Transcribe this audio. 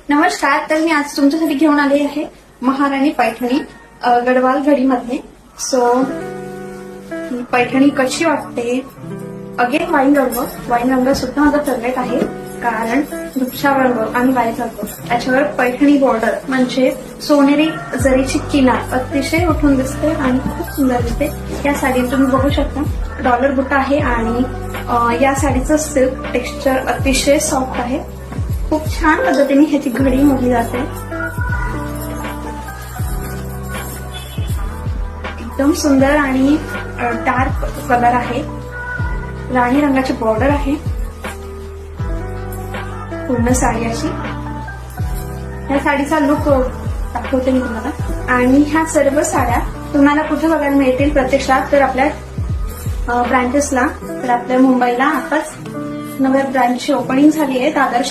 नमस्कार. तर मी आज तुमच्यासाठी घेऊन आले आहे महाराणी पैठणी गडवाल घडीमध्ये. सो ही पैठणी कशी वाटते. अगेन वाईन रंग सुद्धा माझा फेवरेट आहे, कारण धुपछा रंग आणि वाईट रंग त्याच्यावर पैठणी बॉर्डर म्हणजे सोनेरी जरीची किनार अतिशय उठून दिसते आणि खूप सुंदर दिसते. या साडीत तुम्ही बघू शकता डॉलर बुट्टा आहे आणि या साडीचं सिल्क टेक्स्चर अतिशय सॉफ्ट आहे. खूप छान पद्धतीने ह्याची घडी मोडली जाते. एकदम सुंदर आणि डार्क कलर आहे. राणी रंगाची बॉर्डर आहे पूर्ण साडी अशी. या साडीचा लुक दाखवते मी तुम्हाला. आणि ह्या सर्व साड्या तुम्हाला कुठे बघायला मिळतील प्रत्यक्षात, तर आपल्या ब्रांचेसला. तर आपल्या मुंबईला आताच नव्या ब्रांचची ओपनिंग झाली आहे. दादर